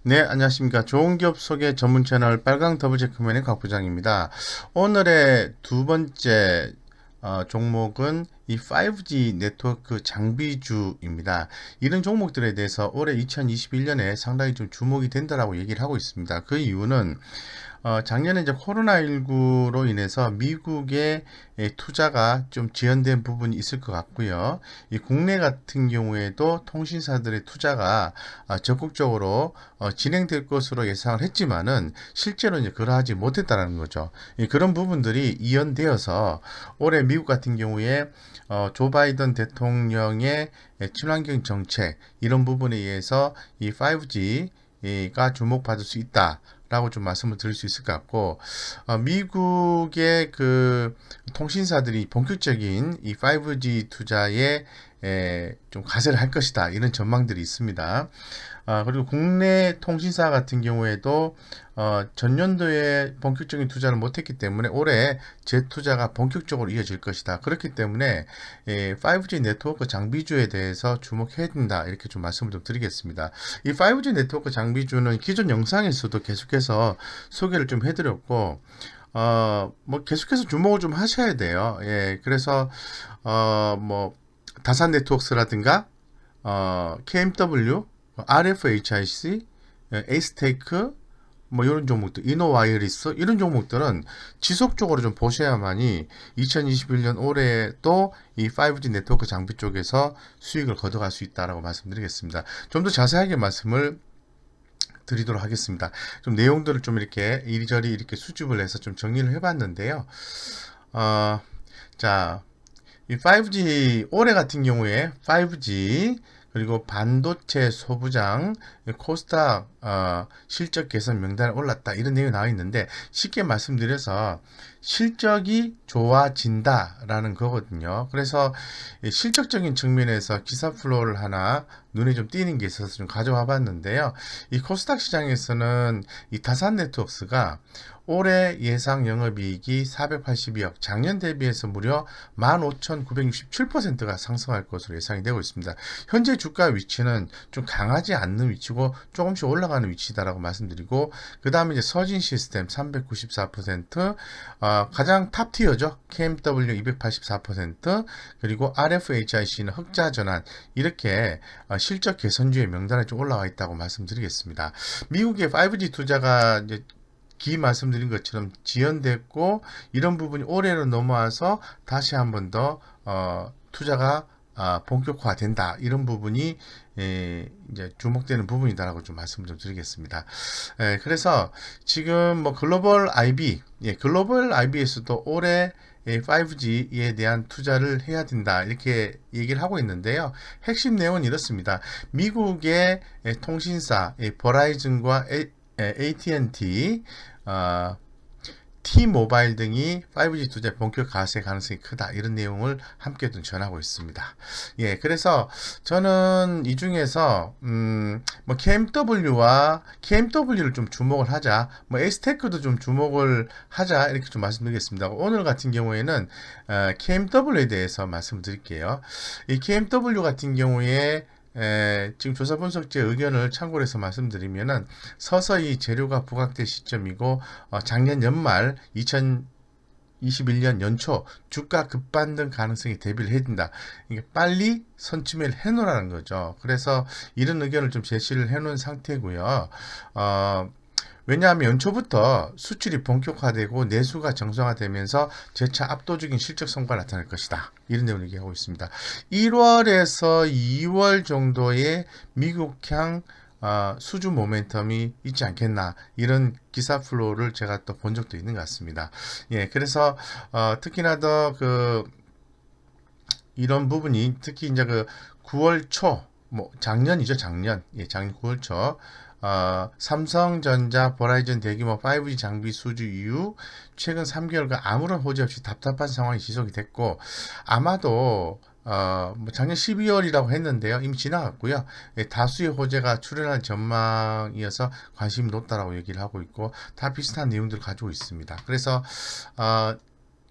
네, 안녕하십니까. 좋은 기업 소개 전문 채널 빨강 더블 체크맨의 곽 부장입니다. 오늘의 두 번째 종목은 이 5G 네트워크 장비주입니다. 이런 종목들에 대해서 올해 2021년에 상당히 좀 주목이 된다라고 얘기를 하고 있습니다. 그 이유는 작년에 이제 코로나19로 인해서 미국의 투자가 좀 지연된 부분이 있을 것 같고요. 이 국내 같은 경우에도 통신사들의 투자가 적극적으로 진행될 것으로 예상을 했지만은 실제로 이제 그러하지 못했다는 거죠. 그런 부분들이 이연되어서 올해 미국 같은 경우에 조 바이든 대통령의 친환경 정책 이런 부분에 의해서 이 5G가 주목받을 수 있다. 라고 좀 말씀을 드릴 수 있을 것 같고, 미국의 그 통신사들이 본격적인 이 5G 투자에 좀 가세를 할 것이다. 이런 전망들이 있습니다. 그리고 국내 통신사 같은 경우에도 전년도에 본격적인 투자를 못했기 때문에 올해 재투자가 본격적으로 이어질 것이다. 그렇기 때문에 5G 네트워크 장비주에 대해서 주목해야 된다. 이렇게 좀 말씀을 좀 드리겠습니다. 이 5G 네트워크 장비주는 기존 영상에서도 계속해서 소개를 좀 해드렸고 뭐 계속해서 주목을 좀 하셔야 돼요. 예, 그래서 뭐 다산 네트워크스라든가 KMW, RFHIC, 에이스테이크 뭐 이런 종목들, 이노와이어리스 이런 종목들은 지속적으로 좀 보셔야만이 2021년 올해도 이 5G 네트워크 장비 쪽에서 수익을 거둬갈 수 있다라고 말씀드리겠습니다. 좀 더 자세하게 말씀을 드리도록 하겠습니다. 좀 내용들을 좀 이렇게 이리저리 이렇게 수집을 해서 좀 정리를 해봤는데요. 어, 자, 이 5G 올해 같은 경우에 5G 그리고 반도체 소부장 코스닥 실적 개선 명단에 올랐다 이런 내용이 나와 있는데 쉽게 말씀드려서 실적이 좋아진다라는 거거든요. 그래서 실적적인 측면에서 기사 플로우를 하나 눈에 좀 띄는 게 있어서 좀 가져와 봤는데요. 이 코스닥 시장에서는 이 다산 네트워크스가 올해 예상 영업이익이 482억, 작년 대비해서 무려 15,967%가 상승할 것으로 예상이 되고 있습니다. 현재 주가 위치는 좀 강하지 않는 위치고 조금씩 올라가는 위치다라고 말씀드리고, 그 다음에 이제 서진 시스템 394%, 가장 탑 티어죠. KMW 284%, 그리고 RFHIC는 흑자 전환, 이렇게 실적 개선주의 명단에 좀 올라와 있다고 말씀드리겠습니다. 미국의 5G 투자가 이제 말씀드린 것처럼 지연됐고 이런 부분이 올해로 넘어와서 다시 한번 더 투자가 본격화된다 이런 부분이 이제 주목되는 부분이다라고 좀 말씀을 좀 드리겠습니다. 그래서 지금 뭐 글로벌 IB, 글로벌 IB에서도 올해 5G에 대한 투자를 해야 된다 이렇게 얘기를 하고 있는데요. 핵심 내용은 이렇습니다. 미국의 통신사 버라이즌과 AT&T, T-모바일 등이 5G 투자 본격 가세 가능성이 크다 이런 내용을 함께 좀 전하고 있습니다. 예, 그래서 저는 이 중에서 뭐 KMW를 좀 주목을 하자, 뭐 에스테크도 좀 주목을 하자 이렇게 좀 말씀드리겠습니다. 오늘 같은 경우에는 KMW에 대해서 말씀드릴게요. 이 KMW 같은 경우에 지금 조사 분석제 의견을 참고로 해서 말씀드리면은 서서히 재료가 부각될 시점이고 작년 연말 2021년 연초 주가 급반등 가능성이 대비를 해야 된다. 이게 빨리 선취매를 해놓으라는 거죠. 그래서 이런 의견을 좀 제시를 해놓은 상태고요. 왜냐하면 연초부터 수출이 본격화되고 내수가 정상화되면서 재차 압도적인 실적 성과가 나타날 것이다. 이런 내용을 얘기하고 있습니다. 1월에서 2월 정도의 미국향 수주 모멘텀이 있지 않겠나 이런 기사 플로우를 제가 또 본 적도 있는 것 같습니다. 예, 그래서 특히나 더 그 이런 부분이 특히 이제 그 9월 초, 뭐 작년이죠, 작년. 예, 작년 9월 초. 삼성전자, 버라이즌 대규모 5G 장비 수주 이후 최근 3개월간 아무런 호재 없이 답답한 상황이 지속이 됐고 아마도 뭐 작년 12월이라고 했는데요. 이미 지나갔고요. 예, 다수의 호재가 출현할 전망이어서 관심이 높다라고 얘기를 하고 있고 다 비슷한 내용들을 가지고 있습니다. 그래서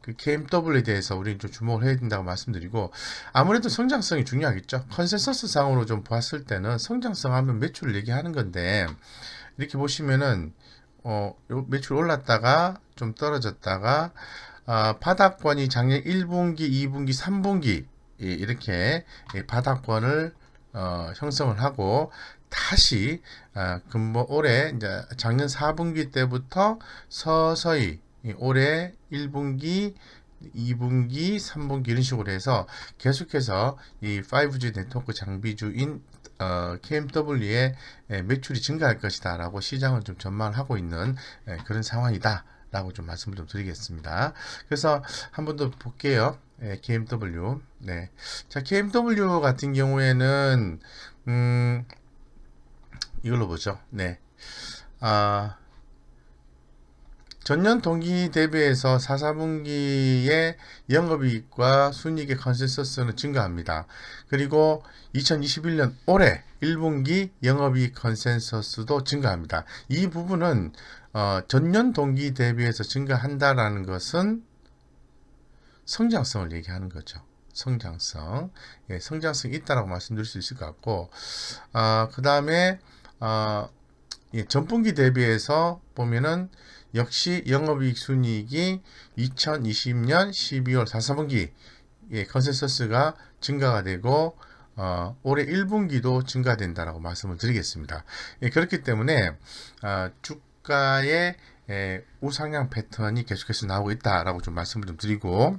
그 KMW에 대해서 우리는 좀 주목을 해야 된다고 말씀드리고 아무래도 성장성이 중요하겠죠. 컨센서스 상으로 좀 봤을 때는 성장성 하면 매출을 얘기하는 건데 이렇게 보시면은 요 매출 올랐다가 좀 떨어졌다가 바닥권이 작년 1분기, 2분기, 3분기 이렇게 바닥권을 형성을 하고 다시 올해 이제 작년 4분기 때부터 서서히 올해 1분기, 2분기, 3분기 이런 식으로 해서 계속해서 이 5G 네트워크 장비주인 KMW의 매출이 증가할 것이다 라고 시장은 좀 전망을 하고 있는 그런 상황이다 라고 좀 말씀을 좀 드리겠습니다. 그래서 한번 더 볼게요. KMW. 네. 자, KMW 같은 경우에는 이걸로 보죠. 네. 전년 동기 대비해서 4, 4분기의 영업이익과 순이익의 컨센서스는 증가합니다. 그리고 2021년 올해 1분기 영업이익 컨센서스도 증가합니다. 이 부분은 전년 동기 대비해서 증가한다라는 것은 성장성을 얘기하는 거죠. 성장성. 예, 성장성이 있다라고 말씀드릴 수 있을 것 같고, 그 다음에, 예, 전분기 대비해서 보면은 역시 영업이익 순이익이 2020년 12월 4분기 예, 컨센서스가 증가가 되고 올해 1분기도 증가된다라고 말씀을 드리겠습니다. 예, 그렇기 때문에 주가의 우상향 패턴이 계속해서 나오고 있다라고 좀 말씀을 좀 드리고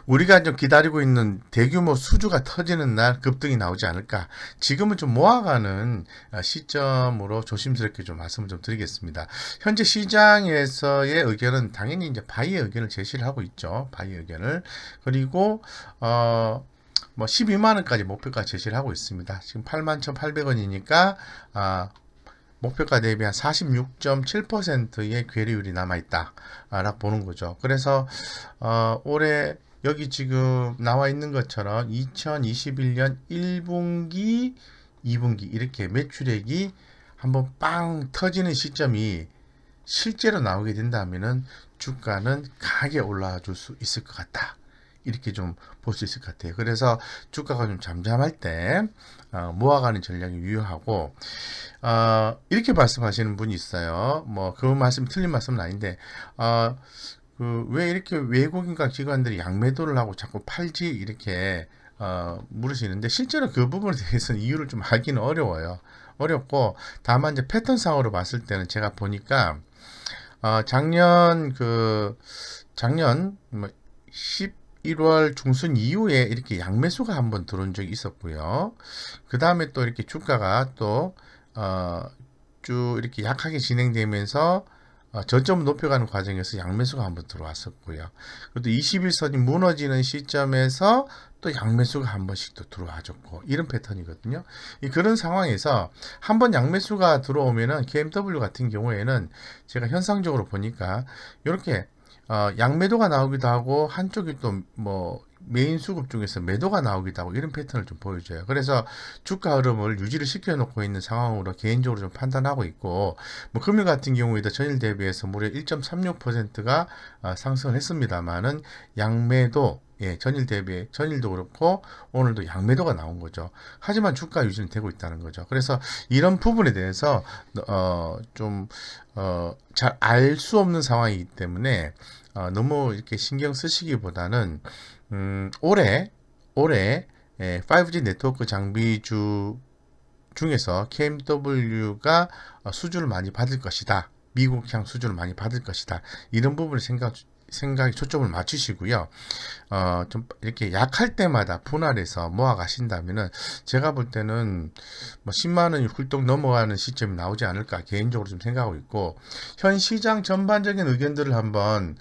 우리가 좀 기다리고 있는 대규모 수주가 터지는 날 급등이 나오지 않을까. 지금은 좀 모아가는 시점으로 조심스럽게 좀 말씀을 좀 드리겠습니다. 현재 시장에서의 의견은 당연히 이제 바이의 의견을 제시를 하고 있죠. 바이의 의견을. 그리고, 뭐 12만원까지 목표가 제시를 하고 있습니다. 지금 81,800원이니까, 목표가 대비 한 46.7%의 괴리율이 남아있다 라고 보는 거죠. 그래서 올해 여기 지금 나와 있는 것처럼 2021년 1분기 2분기 이렇게 매출액이 한번 빵 터지는 시점이 실제로 나오게 된다면은 주가는 강하게 올라와 줄 수 있을 것 같다. 이렇게 좀 볼 수 있을 것 같아요. 그래서 주가가 좀 잠잠할 때 모아가는 전략이 유효하고 이렇게 말씀하시는 분이 있어요. 뭐 그 말씀 틀린 말씀은 아닌데 왜 이렇게 외국인과 기관들이 양매도를 하고 자꾸 팔지 이렇게 물으시는데 실제로 그 부분에 대해서는 이유를 좀 알기는 어려워요. 어렵고 다만 이제 패턴상으로 봤을 때는 제가 보니까 작년 뭐 11월 중순 이후에 이렇게 양매수가 한번 들어온 적이 있었고요. 그 다음에 또 이렇게 주가가 또 쭉 이렇게 약하게 진행되면서 저점을 높여가는 과정에서 양매수가 한번 들어왔었고요. 그리고 21선이 무너지는 시점에서 또 양매수가 한 번씩 또 들어와줬고 이런 패턴이거든요. 그런 상황에서 한번 양매수가 들어오면은 KMW 같은 경우에는 제가 현상적으로 보니까 이렇게 양매도가 나오기도 하고 한쪽이 또 뭐 메인 수급 중에서 매도가 나오기도 하고 이런 패턴을 좀 보여줘요. 그래서 주가 흐름을 유지를 시켜놓고 있는 상황으로 개인적으로 좀 판단하고 있고 뭐 금일 같은 경우에도 전일 대비해서 무려 1.36%가 상승을 했습니다만은 양매도 예, 전일도 그렇고, 오늘도 양매도가 나온 거죠. 하지만 주가 유지는 되고 있다는 거죠. 그래서 이런 부분에 대해서, 잘 알 수 없는 상황이기 때문에, 너무 이렇게 신경 쓰시기보다는, 올해 5G 네트워크 장비주 중에서 KMW가 수주를 많이 받을 것이다. 미국향 수주를 많이 받을 것이다. 이런 부분을 생각에 초점을 맞추시고요. 좀 이렇게 약할 때마다 분할해서 모아 가신다면은 제가 볼 때는 뭐 10만 원이 훌쩍 넘어가는 시점이 나오지 않을까 개인적으로 좀 생각하고 있고 현 시장 전반적인 의견들을 한번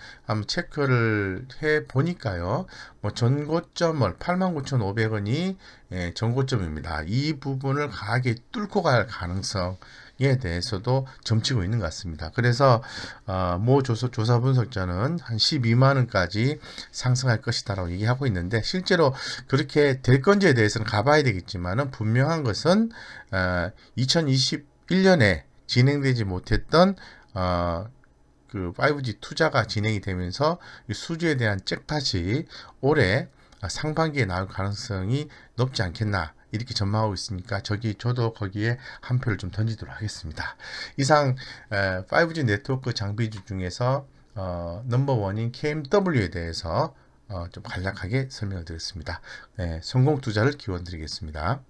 체크를 해 보니까요. 뭐 전고점을 89,500원이 전고점입니다. 이 부분을 강하게 뚫고 갈 가능성 에 대해서도 점치고 있는 것 같습니다. 그래서 모 조사 분석자는 한 12만 원까지 상승할 것이다라고 얘기하고 있는데 실제로 그렇게 될 건지에 대해서는 가봐야 되겠지만은 분명한 것은 2021년에 진행되지 못했던 그 5G 투자가 진행이 되면서 수주에 대한 잭팟이 올해 상반기에 나올 가능성이 높지 않겠나 이렇게 전망하고 있으니까 저도 거기에 한 표를 좀 던지도록 하겠습니다. 이상 5G 네트워크 장비주 중에서 넘버원인 KMW에 대해서 좀 간략하게 설명을 드렸습니다. 네, 성공 투자를 기원 드리겠습니다.